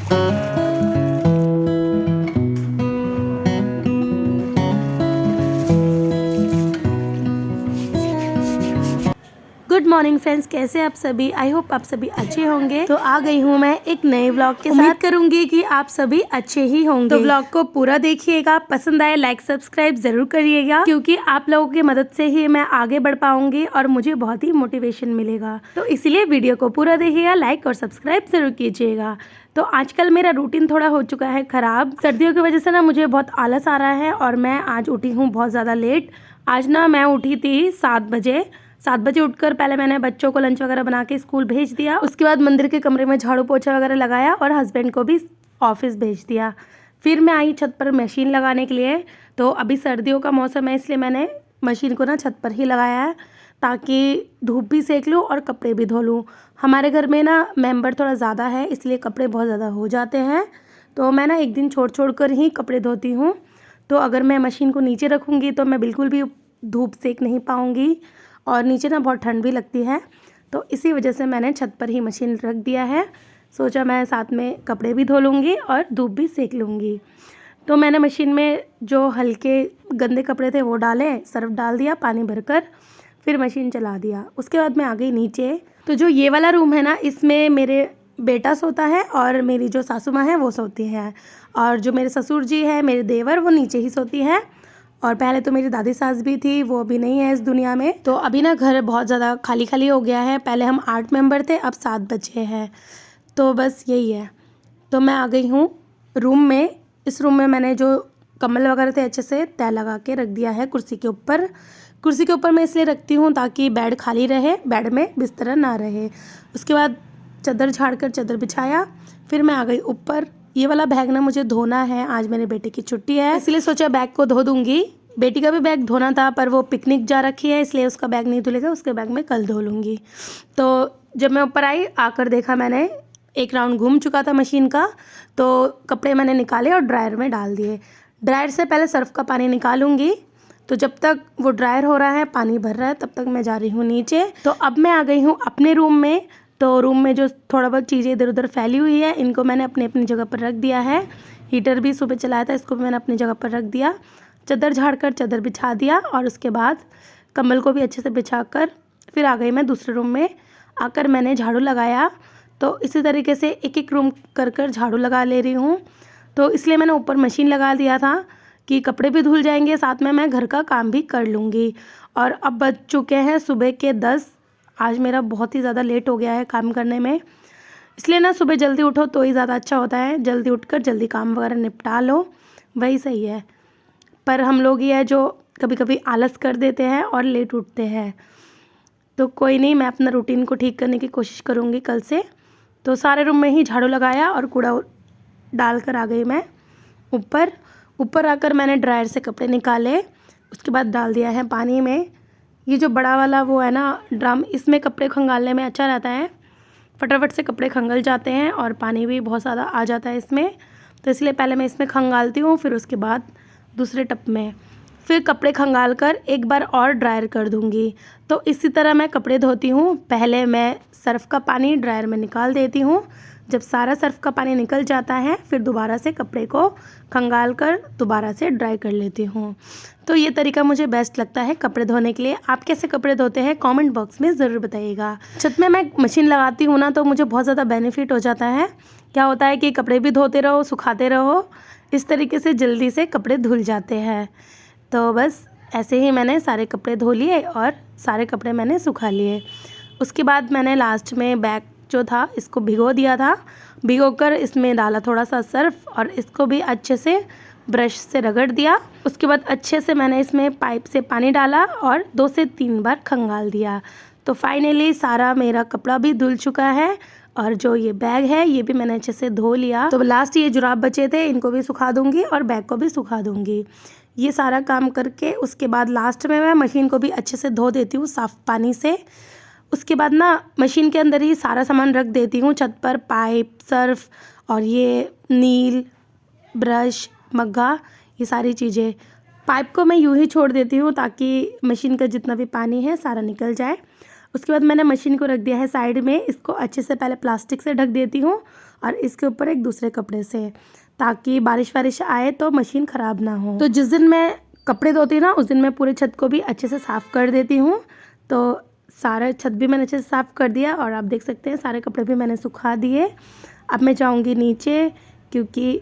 Good morning friends, कैसे आप सभी। आई होप आप सभी अच्छे होंगे। तो आ गई हूँ मैं एक नए व्लॉग के साथ। उम्मीद करूंगी कि आप सभी अच्छे ही होंगे। तो व्लॉग को पूरा देखिएगा, पसंद आए लाइक सब्सक्राइब जरूर करिएगा, क्योंकि आप लोगों की मदद से ही मैं आगे बढ़ पाऊंगी और मुझे बहुत ही मोटिवेशन मिलेगा। तो इसीलिए वीडियो को पूरा देखिएगा, लाइक और सब्सक्राइब जरूर कीजिएगा। तो आजकल मेरा रूटीन थोड़ा हो चुका है खराब। सर्दियों की वजह से ना मुझे बहुत आलस आ रहा है और मैं आज उठी हूँ बहुत ज़्यादा लेट। आज ना मैं उठी थी 7 बजे उठकर पहले मैंने बच्चों को लंच वगैरह बना के स्कूल भेज दिया। उसके बाद मंदिर के कमरे में झाड़ू पोछा वगैरह लगाया और हस्बैंड को भी ऑफिस भेज दिया। फिर मैं आई छत पर मशीन लगाने के लिए। तो अभी सर्दियों का मौसम है, इसलिए मैंने मशीन को ना छत पर ही लगाया है, ताकि धूप भी सेक लूँ और कपड़े भी धो लूँ। हमारे घर में ना मेंबर थोड़ा ज़्यादा है, इसलिए कपड़े बहुत ज़्यादा हो जाते हैं। तो मैं ना एक दिन छोड़ कर ही कपड़े धोती हूँ। तो अगर मैं मशीन को नीचे रखूँगी तो मैं बिल्कुल भी धूप सेक नहीं पाऊँगी और नीचे ना बहुत ठंड भी लगती है। तो इसी वजह से मैंने छत पर ही मशीन रख दिया है। सोचा मैं साथ में कपड़े भी धो लूँगी और धूप भी सेक लूँगी। तो मैंने मशीन में जो हल्के गंदे कपड़े थे वो डाले, सर्फ डाल दिया पानी भरकर, फिर मशीन चला दिया। उसके बाद मैं आ गई नीचे। तो जो ये वाला रूम है ना, इसमें मेरे बेटा सोता है और मेरी जो सासू माँ है वो सोती है, और जो मेरे ससुर जी है, मेरे देवर, वो नीचे ही सोती है। और पहले तो मेरी दादी सास भी थी, वो अभी नहीं है इस दुनिया में। तो अभी ना घर बहुत ज़्यादा खाली खाली हो गया है। पहले हम 8 मेंबर थे, अब 7 बचे हैं। तो बस यही है। तो मैं आ गई हूँ रूम में। इस रूम में मैंने जो कम्बल वगैरह थे अच्छे से तय लगा के रख दिया है कुर्सी के ऊपर। कुर्सी के ऊपर मैं इसलिए रखती हूँ ताकि बेड खाली रहे, बेड में बिस्तर ना रहे। उसके बाद चादर झाड़ कर चादर बिछाया। फिर मैं आ गई ऊपर। ये वाला बैग ना मुझे धोना है, आज मेरे बेटे की छुट्टी है, इसलिए सोचा बैग को धो दूंगी। बेटी का भी बैग धोना था, पर वो पिकनिक जा रखी है, इसलिए उसका बैग नहीं धुलेगा, उसके बैग में कल धो लूँगी। तो जब मैं ऊपर आई, आकर देखा मैंने एक राउंड घूम चुका था मशीन का। तो कपड़े मैंने निकाले और ड्रायर में डाल दिए। ड्रायर से पहले सर्फ का पानी निकालूंगी। तो जब तक वो ड्रायर हो रहा है, पानी भर रहा है, तब तक मैं जा रही हूँ नीचे। तो अब मैं आ गई हूँ अपने रूम में। तो रूम में जो थोड़ा बहुत चीज़ें इधर उधर फैली हुई है, इनको मैंने अपनी अपनी जगह पर रख दिया है। हीटर भी सुबह चलाया था, इसको भी मैंने अपनी जगह पर रख दिया। चादर झाड़ कर चादर बिछा दिया और उसके बाद कंबल को भी अच्छे से बिछा कर फिर आ गई मैं दूसरे रूम में। आकर मैंने झाड़ू लगाया। तो इसी तरीके से एक एक रूम कर झाड़ू लगा ले रही हूँ। तो इसलिए मैंने ऊपर मशीन लगा दिया था कि कपड़े भी धुल जाएंगे, साथ में मैं घर का काम भी कर लूँगी। और अब बज चुके हैं सुबह के 10। आज मेरा बहुत ही ज़्यादा लेट हो गया है काम करने में, इसलिए ना सुबह जल्दी उठो तो ही ज़्यादा अच्छा होता है। जल्दी उठकर जल्दी काम वगैरह निपटा लो, वही सही है। पर हम लोग ये है जो कभी कभी आलस कर देते हैं और लेट उठते हैं। तो कोई नहीं, मैं अपना रूटीन को ठीक करने की कोशिश करूँगी कल से। तो सारे रूम में ही झाड़ू लगाया और कूड़ा डाल कर आ गई मैं ऊपर। ऊपर आकर मैंने ड्रायर से कपड़े निकाले, उसके बाद डाल दिया है पानी में। ये जो बड़ा वाला वो है ना ड्रम, इसमें कपड़े खंगालने में अच्छा रहता है, फटाफट से कपड़े खंगल जाते हैं और पानी भी बहुत ज़्यादा आ जाता है इसमें। तो इसलिए पहले मैं इसमें खंगालती हूँ, फिर उसके बाद दूसरे टब में फिर कपड़े खंगाल कर एक बार और ड्रायर कर दूँगी। तो इसी तरह मैं कपड़े धोती हूँ। पहले मैं सर्फ़ का पानी ड्रायर में निकाल देती हूँ। जब सारा सर्फ़ का पानी निकल जाता है, फिर दोबारा से कपड़े को खंगाल कर दोबारा से ड्राई कर लेती हूँ। तो ये तरीका मुझे बेस्ट लगता है कपड़े धोने के लिए। आप कैसे कपड़े धोते हैं कमेंट बॉक्स में ज़रूर बताइएगा। छत में मैं मशीन लगाती हूँ ना, तो मुझे बहुत ज़्यादा बेनिफिट हो जाता है। क्या होता है कि कपड़े भी धोते रहो, सुखाते रहो, इस तरीके से जल्दी से कपड़े धुल जाते हैं। तो बस ऐसे ही मैंने सारे कपड़े धो लिए और सारे कपड़े मैंने सुखा लिए। उसके बाद मैंने लास्ट में बैग जो था इसको भिगो दिया था। भिगोकर इसमें डाला थोड़ा सा सर्फ और इसको भी अच्छे से ब्रश से रगड़ दिया। उसके बाद अच्छे से मैंने इसमें पाइप से पानी डाला और 2 से 3 बार खंगाल दिया। तो फाइनली सारा मेरा कपड़ा भी धुल चुका है और जो ये बैग है ये भी मैंने अच्छे से धो लिया। तो लास्ट ये जुराब बचे थे, इनको भी सुखा दूंगी और बैग को भी सुखा दूंगी। ये सारा काम करके उसके बाद लास्ट में मैं मशीन को भी अच्छे से धो देती हूँ साफ़ पानी से। उसके बाद ना मशीन के अंदर ही सारा सामान रख देती हूँ छत पर, पाइप, सर्फ और ये नील, ब्रश, मग्गा, ये सारी चीज़ें। पाइप को मैं यूँ ही छोड़ देती हूँ ताकि मशीन का जितना भी पानी है सारा निकल जाए। उसके बाद मैंने मशीन को रख दिया है साइड में। इसको अच्छे से पहले प्लास्टिक से ढक देती हूँ और इसके ऊपर एक दूसरे कपड़े से, ताकि बारिश वारिश आए तो मशीन ख़राब ना हो। तो जिस दिन मैं कपड़े धोती हूँ ना, उस दिन मैं पूरे छत को भी अच्छे से साफ़ कर देती हूँ। तो सारा छत भी मैंने अच्छे से साफ़ कर दिया और आप देख सकते हैं सारे कपड़े भी मैंने सुखा दिए। अब मैं जाऊँगी नीचे, क्योंकि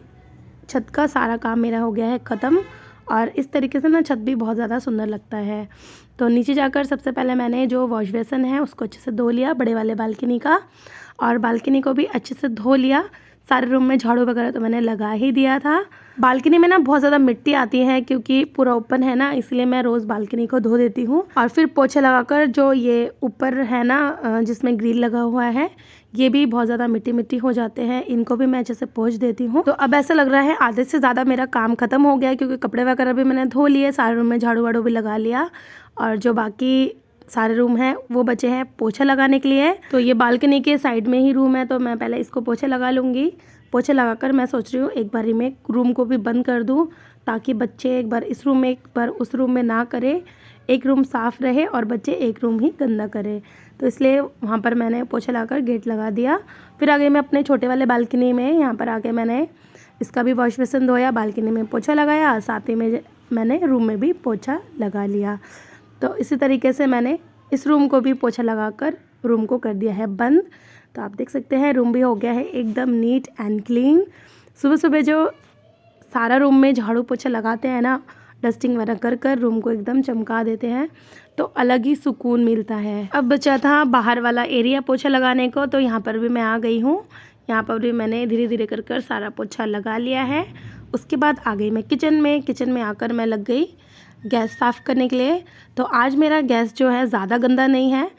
छत का सारा काम मेरा हो गया है ख़त्म। और इस तरीके से ना छत भी बहुत ज़्यादा सुंदर लगता है। तो नीचे जाकर सबसे पहले मैंने जो वॉश बेसन है उसको अच्छे से धो लिया, बड़े वाले बालकनी का, और बालकनी को भी अच्छे से धो लिया। सारे रूम में झाड़ू वगैरह तो मैंने लगा ही दिया था। बालकनी में ना बहुत ज़्यादा मिट्टी आती है, क्योंकि पूरा ओपन है ना, इसलिए मैं रोज़ बालकनी को धो देती हूँ। और फिर पोछा लगाकर जो ये ऊपर है ना जिसमें ग्रिल लगा हुआ है, ये भी बहुत ज़्यादा मिट्टी मिट्टी हो जाते हैं, इनको भी मैं अच्छे से पोंछ देती हूँ। तो अब ऐसा लग रहा है आधे से ज़्यादा मेरा काम ख़त्म हो गया, क्योंकि कपड़े वगैरह भी मैंने धो लिए, सारे रूम में झाड़ू वाड़ू भी लगा लिया, और जो बाकी सारे रूम हैं वो बचे हैं पोछा लगाने के लिए। तो ये बालकनी के साइड में ही रूम है, तो मैं पहले इसको पोछा लगा लूँगी। पोछा लगाकर मैं सोच रही हूँ एक बारी में रूम को भी बंद कर दूँ, ताकि बच्चे एक बार इस रूम में एक बार उस रूम में ना करे, एक रूम साफ़ रहे और बच्चे एक रूम ही गंदा करें। तो इसलिए वहाँ पर मैंने पोछा लगाकर गेट लगा दिया। फिर आगे मैं अपने छोटे वाले बालकनी में, यहाँ पर आके मैंने इसका भी वॉश बेसिन धोया, बालकनी में पोछा लगाया, साथ ही में मैंने रूम में भी पोछा लगा लिया। तो इसी तरीके से मैंने इस रूम को भी पोछा लगाकर रूम को कर दिया है बंद। तो आप देख सकते हैं रूम भी हो गया है एकदम नीट एंड क्लीन। सुबह सुबह जो सारा रूम में झाड़ू पोछा लगाते हैं ना, डस्टिंग वगैरह कर कर रूम को एकदम चमका देते हैं, तो अलग ही सुकून मिलता है। अब बचा था बाहर वाला एरिया पोछा लगाने को, तो यहाँ पर भी मैं आ गई हूँ। यहाँ पर भी मैंने धीरे धीरे कर कर सारा पोछा लगा लिया है। उसके बाद आ गई मैं किचन में आकर मैं लग गई गैस साफ़ करने के लिए। तो आज मेरा गैस जो है ज़्यादा गंदा नहीं है,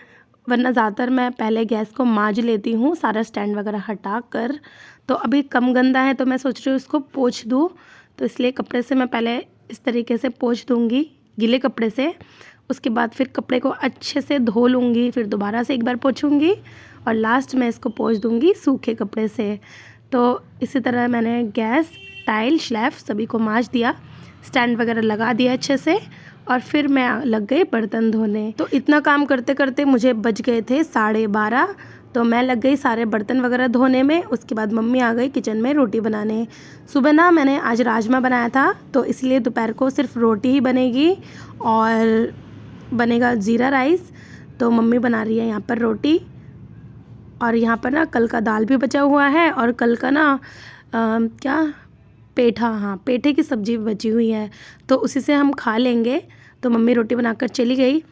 वरना ज़्यादातर मैं पहले गैस को मांज लेती हूँ सारा स्टैंड वगैरह हटा कर। तो अभी कम गंदा है, तो मैं सोच रही हूँ इसको पोंछ दूँ। तो इसलिए कपड़े से मैं पहले इस तरीके से पोंछ दूँगी, गीले कपड़े से। उसके बाद फिर कपड़े को अच्छे से धो लूँगी, फिर दोबारा से एक बार पोंछूँगी, और लास्ट में इसको पोंछ दूँगी सूखे कपड़े से। तो इसी तरह मैंने गैस, टाइल, स्लैब सभी को मांज दिया, स्टैंड वगैरह लगा दिया अच्छे से, और फिर मैं लग गई बर्तन धोने। तो इतना काम करते करते मुझे बज गए थे 12:30। तो मैं लग गई सारे बर्तन वगैरह धोने में। उसके बाद मम्मी आ गई किचन में रोटी बनाने। सुबह ना मैंने आज राजमा बनाया था, तो इसलिए दोपहर को सिर्फ रोटी ही बनेगी और बनेगा ज़ीरा राइस। तो मम्मी बना रही है यहाँ पर रोटी, और यहाँ पर ना कल का दाल भी बचा हुआ है, और कल का ना पेठा, हाँ पेठे की सब्ज़ी बची हुई है, तो उसी से हम खा लेंगे। तो मम्मी रोटी बनाकर चली गई,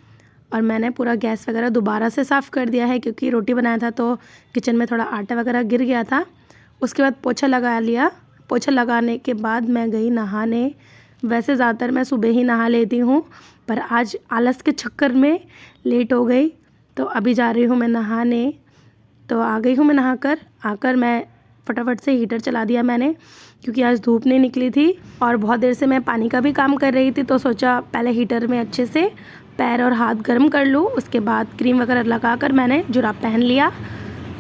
और मैंने पूरा गैस वगैरह दोबारा से साफ़ कर दिया है, क्योंकि रोटी बनाया था तो किचन में थोड़ा आटा वगैरह गिर गया था। उसके बाद पोछा लगा लिया। पोछा लगाने के बाद मैं गई नहाने। वैसे ज़्यादातर मैं सुबह ही नहा लेती हूँ, पर आज आलस के चक्कर में लेट हो गई, तो अभी जा रही हूँ मैं नहाने। तो आ गई हूँ मैं नहाकर। आकर मैं फटाफट से हीटर चला दिया मैंने, क्योंकि आज धूप नहीं निकली थी और बहुत देर से मैं पानी का भी काम कर रही थी। तो सोचा पहले हीटर में अच्छे से पैर और हाथ गर्म कर लूँ, उसके बाद क्रीम वगैरह लगाकर मैंने जुराब पहन लिया।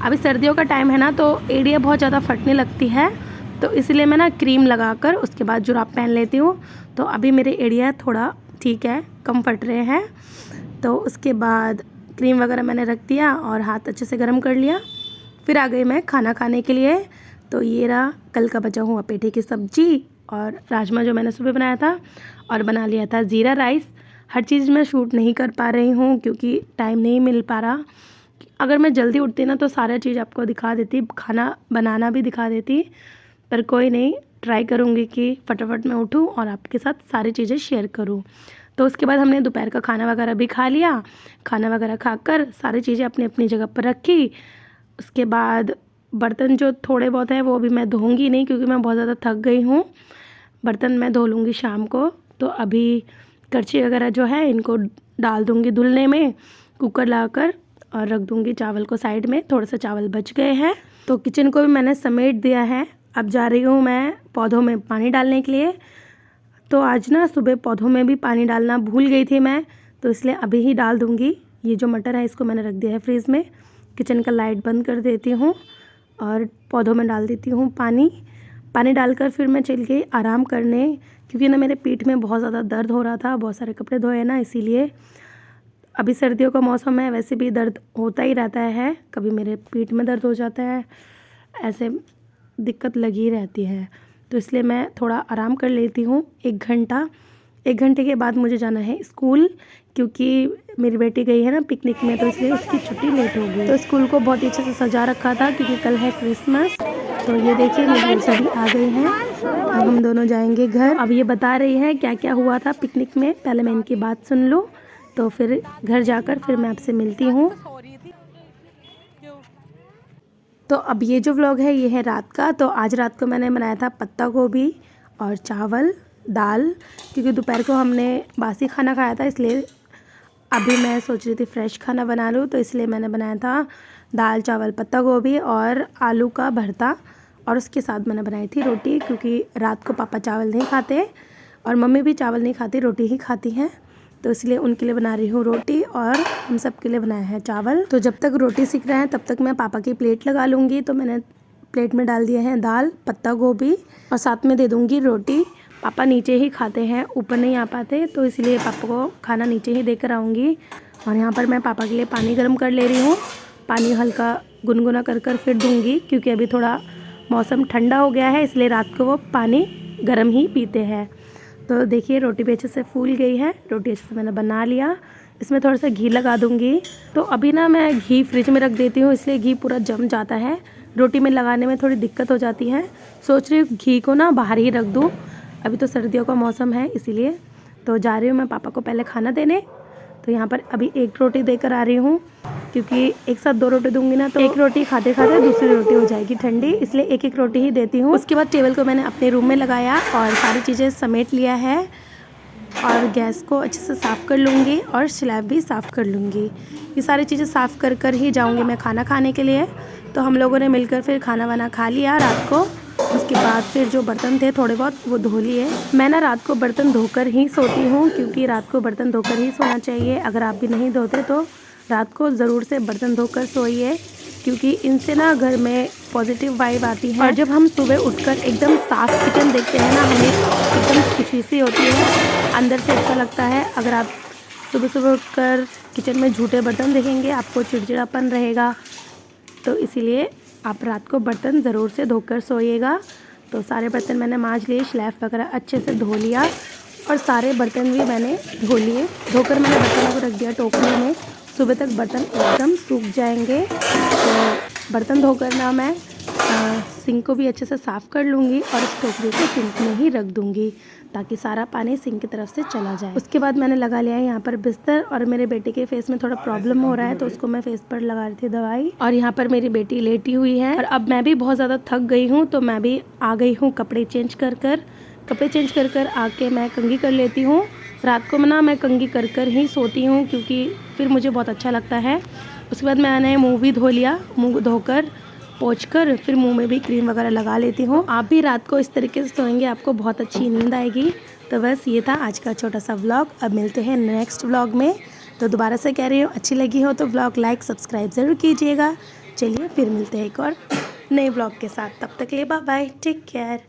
अभी सर्दियों का टाइम है ना, तो एड़ियाँ बहुत ज़्यादा फटने लगती है, तो इसलिए मैं ना क्रीम लगाकर उसके बाद जुराब पहन लेती हूँ। तो अभी मेरे एड़ियाँ थोड़ा ठीक है, कम फट रहे हैं। तो उसके बाद क्रीम वगैरह मैंने रख दिया और हाथ अच्छे से गर्म कर लिया। फिर आ गई मैं खाना खाने के लिए। तो ये रहा कल का बचा हुआ पेठे की सब्ज़ी और राजमा जो मैंने सुबह बनाया था, और बना लिया था ज़ीरा राइस। हर चीज़ मैं शूट नहीं कर पा रही हूँ, क्योंकि टाइम नहीं मिल पा रहा। अगर मैं जल्दी उठती ना, तो सारा चीज़ आपको दिखा देती, खाना बनाना भी दिखा देती, पर कोई नहीं, ट्राई करूँगी कि फटाफट मैं उठूँ और आपके साथ सारी चीज़ें शेयर करूँ। तो उसके बाद हमने दोपहर का खाना वगैरह भी खा लिया। खाना वगैरह खाकर सारी चीज़ें अपनी अपनी जगह पर रखी। उसके बाद बर्तन जो थोड़े बहुत हैं वो भी मैं धोऊंगी नहीं, क्योंकि मैं बहुत ज़्यादा थक गई हूँ। बर्तन मैं धो लूँगी शाम को। तो अभी करछी वगैरह जो है इनको डाल दूँगी धुलने में, कुकर लगाकर, और रख दूँगी चावल को साइड में। थोड़े से चावल बच गए हैं, तो किचन को भी मैंने समेट दिया है। अब जा रही हूँ मैं पौधों में पानी डालने के लिए। तो आज ना सुबह पौधों में भी पानी डालना भूल गई थी मैं, तो इसलिए अभी ही डाल दूँगी। ये जो मटर है इसको मैंने रख दिया है फ्रीज़ में। किचन का लाइट बंद कर देती हूँ और पौधों में डाल देती हूँ पानी डालकर फिर मैं चल गई आराम करने, क्योंकि ना मेरे पीठ में बहुत ज़्यादा दर्द हो रहा था, बहुत सारे कपड़े धोए ना, इसीलिए। अभी सर्दियों का मौसम है, वैसे भी दर्द होता ही रहता है, कभी मेरे पीठ में दर्द हो जाता है, ऐसे दिक्कत लगी रहती है, तो इसलिए मैं थोड़ा आराम कर लेती हूँ 1 घंटा। 1 घंटे के बाद मुझे जाना है स्कूल, क्योंकि मेरी बेटी गई है ना पिकनिक में, तो इसलिए उसकी छुट्टी लेट हो गई। तो स्कूल को बहुत ही अच्छे से सजा रखा था क्योंकि कल है क्रिसमस। तो ये देखिए मेरी बेटी भी आ गई हैं। अब हम दोनों जाएंगे घर। अब ये बता रही है क्या क्या हुआ था पिकनिक में, पहले मैं इनकी बात सुन लूँ, तो फिर घर जाकर फिर मैं आपसे मिलती हूँ। तो अब ये जो व्लॉग है ये है रात का। तो आज रात को मैंने बनाया था पत्ता गोभी और चावल दाल, क्योंकि दोपहर को हमने बासी खाना खाया था, इसलिए अभी मैं सोच रही थी फ्रेश खाना बना लूँ। तो इसलिए मैंने बनाया था दाल चावल पत्ता गोभी और आलू का भरता, और उसके साथ मैंने बनाई थी रोटी, क्योंकि रात को पापा चावल नहीं खाते और मम्मी भी चावल नहीं खाती, रोटी ही खाती हैं। तो इसलिए उनके लिए बना रही हूँ रोटी और हम सब के लिए बनाया है चावल। तो जब तक रोटी सीख रहे हैं तब तक मैं पापा की प्लेट लगा लूँगी। तो मैंने प्लेट में डाल दिए हैं दाल पत्ता गोभी और साथ में दे दूँगी रोटी। पापा नीचे ही खाते हैं, ऊपर नहीं आ पाते, तो इसलिए पापा को खाना नीचे ही देकर आऊँगी। और यहाँ पर मैं पापा के लिए पानी गर्म कर ले रही हूँ। पानी हल्का गुनगुना कर फिर दूँगी, क्योंकि अभी थोड़ा मौसम ठंडा हो गया है, इसलिए रात को वो पानी गर्म ही पीते हैं। तो देखिए रोटी भी अच्छे से फूल गई है। रोटी अच्छे से मैंने बना लिया। इसमें थोड़ा सा घी लगा दूँगी। तो अभी ना मैं घी फ्रिज में रख देती हूँ, इसलिए घी पूरा जम जाता है, रोटी में लगाने में थोड़ी दिक्कत हो जाती है। सोच रही हूँ घी को ना बाहर ही रख दूँ, अभी तो सर्दियों का मौसम है इसीलिए। तो जा रही हूँ मैं पापा को पहले खाना देने। तो यहाँ पर अभी 1 रोटी देकर आ रही हूँ, क्योंकि एक साथ 2 रोटी दूंगी ना तो 1 रोटी खाते खाते दूसरी रोटी हो जाएगी ठंडी, इसलिए 1-1 रोटी ही देती हूँ। उसके बाद टेबल को मैंने अपने रूम में लगाया और सारी चीज़ें समेट लिया है, और गैस को अच्छे से साफ़ कर लूँगी और स्लैब भी साफ़ कर लूँगी। ये सारी चीज़ें साफ़ कर ही जाऊँगी मैं खाना खाने के लिए। तो हम लोगों ने मिलकर फिर खाना वाना खा लिया रात को। उसके बाद फिर जो बर्तन थे थोड़े बहुत वो धो लिए। मैं ना रात को बर्तन धोकर ही सोती हूँ, क्योंकि रात को बर्तन धोकर ही सोना चाहिए। अगर आप भी नहीं धोते तो रात को ज़रूर से बर्तन धोकर सोइए, क्योंकि इनसे ना घर में पॉजिटिव वाइब आती है। और जब हम सुबह उठकर एकदम साफ़ किचन देखते हैं ना, हमें एकदम खुशी सी होती है, अंदर से अच्छा लगता है। अगर आप सुबह उठकर किचन में झूठे बर्तन देखेंगे आपको चिड़चिड़ापन रहेगा। तो इसीलिए आप रात को बर्तन ज़रूर से धोकर सोइएगा। तो सारे बर्तन मैंने मांज लिए, स्लैब वगैरह अच्छे से धो लिया और सारे बर्तन भी मैंने धो लिए। धोकर मैंने बर्तनों को रख दिया टोकरी में, सुबह तक बर्तन एकदम सूख जाएंगे। तो बर्तन धोकर ना मैं सिंक को भी अच्छे से साफ़ कर लूँगी और इस टोकरी को सिंक में ही रख दूँगी, ताकि सारा पानी सिंक की तरफ से चला जाए। उसके बाद मैंने लगा लिया है यहाँ पर बिस्तर, और मेरे बेटे के फेस में थोड़ा प्रॉब्लम हो रहा है, तो उसको मैं फेस पर लगा रही थी दवाई। और यहाँ पर मेरी बेटी लेटी हुई है, और अब मैं भी बहुत ज़्यादा थक गई हूँ, तो मैं भी आ गई हूँ कपड़े चेंज कर आके मैं कंघी कर लेती हूँ। रात को ना मैं कंघी कर ही सोती हूँ, क्योंकि फिर मुझे बहुत अच्छा लगता है। उसके बाद मैंने मुँह भी धो लिया, मुँह धोकर पोंछकर फिर मुंह में भी क्रीम वगैरह लगा लेती हूँ। आप भी रात को इस तरीके से सोएंगे, आपको बहुत अच्छी नींद आएगी। तो बस ये था आज का छोटा सा व्लॉग। अब मिलते हैं नेक्स्ट व्लॉग में। तो दोबारा से कह रही हूँ, अच्छी लगी हो तो व्लॉग लाइक सब्सक्राइब ज़रूर कीजिएगा। चलिए फिर मिलते हैं एक और नए व्लॉग के साथ, तब तक के लिए बाय बाय, टेक केयर।